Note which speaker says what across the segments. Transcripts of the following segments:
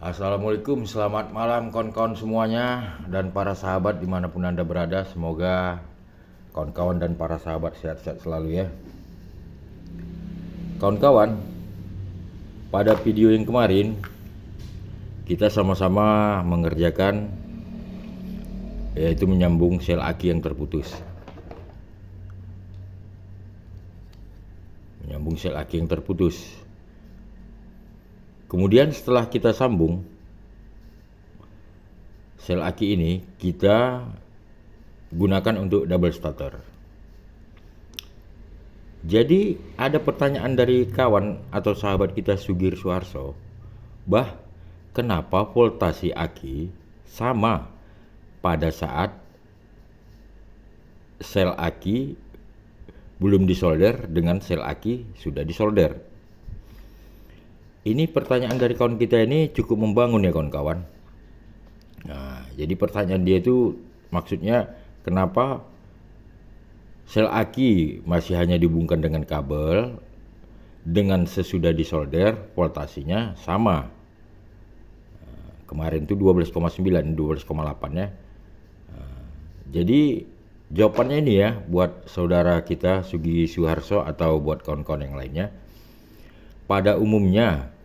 Speaker 1: Assalamualaikum, selamat malam kawan-kawan semuanya dan para sahabat dimanapun Anda berada. Semoga kawan-kawan dan para sahabat sehat-sehat selalu ya. Kawan-kawan, pada video yang kemarin kita sama-sama mengerjakan yaitu menyambung sel aki yang terputus. Menyambung sel aki yang terputus. Kemudian setelah kita sambung sel aki ini, kita gunakan untuk double starter. Jadi ada pertanyaan dari kawan atau sahabat kita Sugir Suharso, kenapa voltasi aki sama pada saat sel aki belum disolder dengan sel aki sudah disolder? Ini pertanyaan dari kawan kita ini cukup membangun ya kawan-kawan. Nah, jadi pertanyaan dia itu maksudnya kenapa sel aki masih hanya dihubungkan dengan kabel, dengan sesudah disolder voltasinya sama. Kemarin itu 12,9, 12,8 ya. Jadi jawabannya ini ya buat saudara kita Sugi Suharso atau buat kawan-kawan yang lainnya. Pada umumnya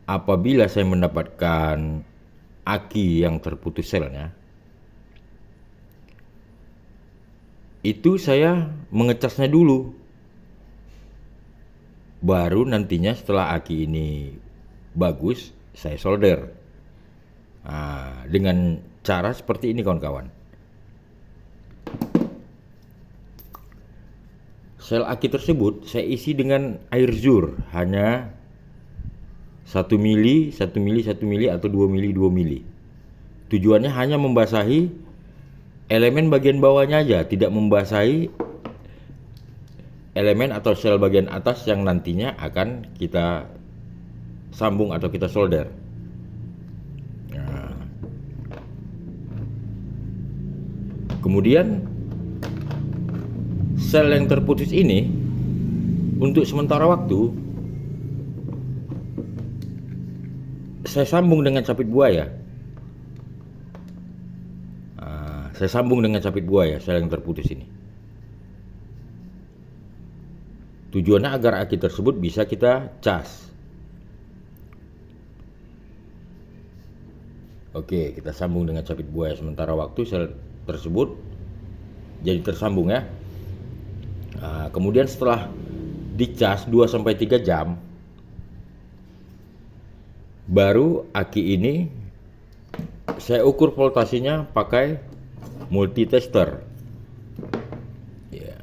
Speaker 1: apabila saya mendapatkan aki yang terputus selnya, itu saya mengecasnya dulu, baru nantinya setelah aki ini bagus saya solder. Nah, dengan cara seperti ini kawan-kawan. Sel aki tersebut saya isi dengan air zur, hanya 1 mili, 1 mili, 1 mili atau 2 mili, 2 mili. Tujuannya hanya membasahi elemen bagian bawahnya aja, tidak membasahi elemen atau sel bagian atas yang nantinya akan kita sambung atau kita solder. Nah, kemudian sel yang terputus ini untuk sementara waktu saya sambung dengan capit buaya. Saya sambung dengan capit buaya sel yang terputus ini. Tujuannya agar aki tersebut bisa kita cas. Oke, kita sambung dengan capit buaya sementara waktu sel tersebut jadi tersambung ya. Kemudian setelah dicas 2-3 jam, baru aki ini saya ukur voltasinya pakai multitester. Ya,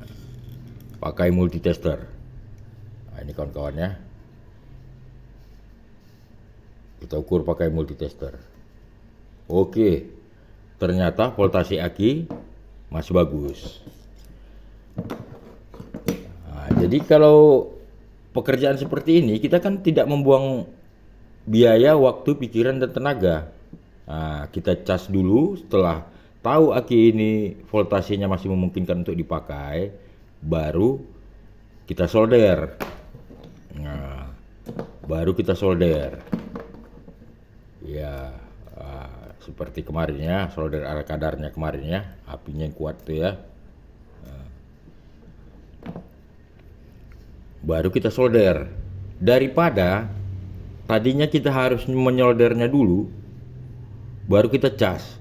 Speaker 1: pakai multitester. Nah, ini kawan-kawannya. Kita ukur pakai multitester. Oke, ternyata voltasi aki masih bagus. Nah, jadi kalau pekerjaan seperti ini kita kan tidak membuang biaya, waktu, pikiran, dan tenaga. Nah, kita cas dulu, setelah tahu aki ini voltasinya masih memungkinkan untuk dipakai, baru kita solder. Nah, baru kita solder. Ya, seperti kemarin ya, solder ala kadarnya kemarin ya, apinya yang kuat tuh ya. Baru kita solder. Daripada tadinya kita harus menyoldernya dulu, baru kita cas.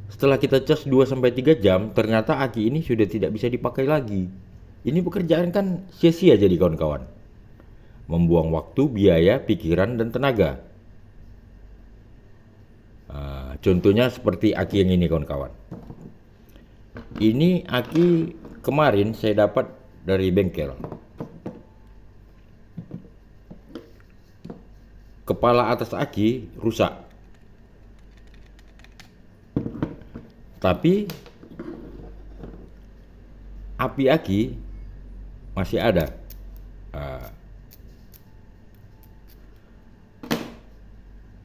Speaker 1: Setelah kita cas 2-3 jam, ternyata aki ini sudah tidak bisa dipakai lagi. Ini pekerjaan kan sia-sia jadi kawan-kawan. Membuang waktu, biaya, pikiran, dan tenaga. Contohnya seperti aki yang ini kawan-kawan. Ini aki kemarin saya dapat dari bengkel. Kepala atas aki rusak, tapi api aki masih ada.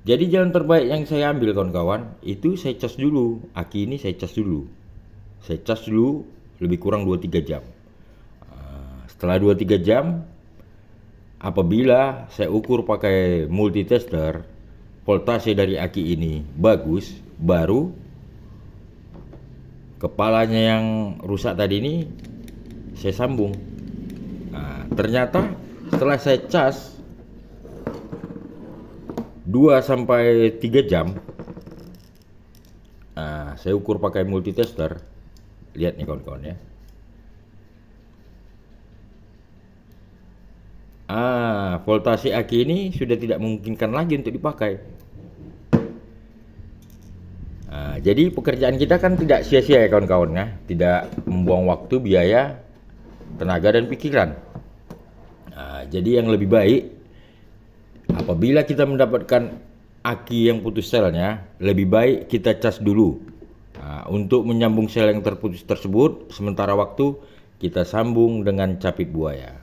Speaker 1: Jadi jalan terbaik yang saya ambil kawan-kawan itu saya cas dulu, aki ini saya cas dulu. Saya cas dulu lebih kurang 2-3 jam. Setelah 2-3 jam apabila saya ukur pakai multitester, voltase dari aki ini bagus, baru kepalanya yang rusak tadi ini saya sambung. Nah, ternyata setelah saya cas 2-3 jam, saya ukur pakai multitester. Lihat nih kawan-kawan ya. Voltase aki ini sudah tidak memungkinkan lagi untuk dipakai. Jadi pekerjaan kita kan tidak sia-sia ya kawan-kawan ya, tidak membuang waktu, biaya, tenaga dan pikiran. Jadi yang lebih baik apabila kita mendapatkan aki yang putus selnya, lebih baik kita cas dulu. Untuk menyambung sel yang terputus tersebut, sementara waktu kita sambung dengan capit buaya.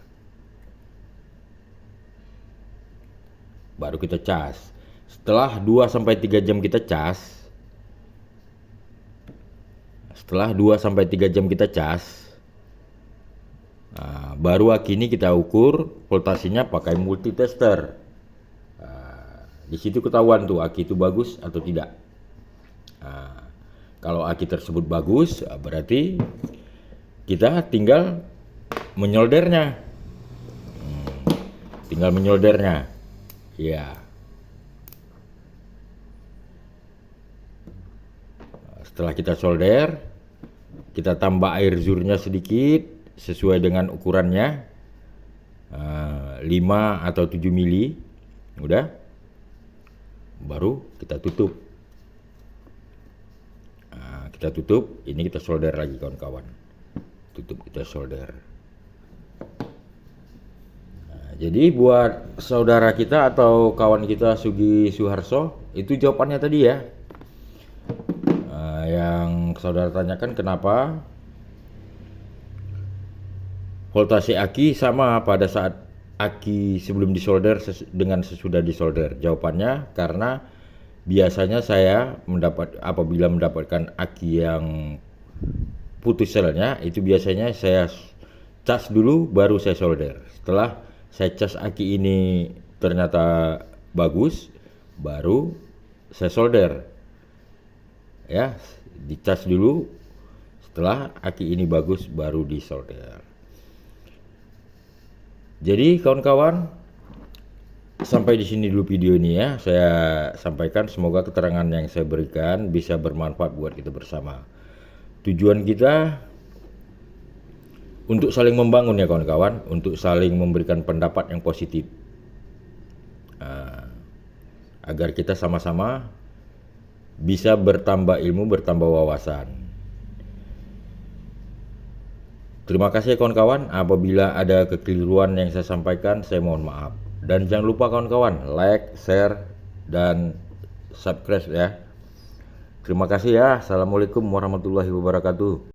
Speaker 1: Baru kita cas. Setelah 2-3 jam kita cas, baru aki ini kita ukur voltasenya pakai multitester. Di situ ketahuan tuh aki itu bagus atau tidak. Kalau aki tersebut bagus, berarti kita tinggal menyoldernya. Ya. Setelah kita solder, kita tambah air zurnya sedikit sesuai dengan ukurannya, 5 atau 7 mili. Udah, baru kita tutup. Kita tutup, ini kita solder lagi kawan-kawan. Tutup, kita solder. Jadi buat saudara kita atau kawan kita Sugi Suharso, itu jawabannya tadi ya. Yang saudara tanyakan kenapa voltase aki sama pada saat aki sebelum disolder dengan sesudah disolder. Jawabannya karena biasanya saya apabila mendapatkan aki yang putus selnya, itu biasanya saya cas dulu baru saya solder. Setelah saya cas aki ini ternyata bagus, baru saya solder. Ya, dicas dulu. Setelah aki ini bagus, baru disolder. Jadi kawan-kawan, sampai di sini dulu video ini ya. Saya sampaikan, semoga keterangan yang saya berikan bisa bermanfaat buat kita bersama. Tujuan kita untuk saling membangun ya kawan-kawan, untuk saling memberikan pendapat yang positif, agar kita sama-sama bisa bertambah ilmu, bertambah wawasan. Terima kasih kawan-kawan. Apabila ada kekeliruan yang saya sampaikan, saya mohon maaf. Dan jangan lupa kawan-kawan, like, share, dan subscribe ya. Terima kasih ya. Assalamualaikum warahmatullahi wabarakatuh.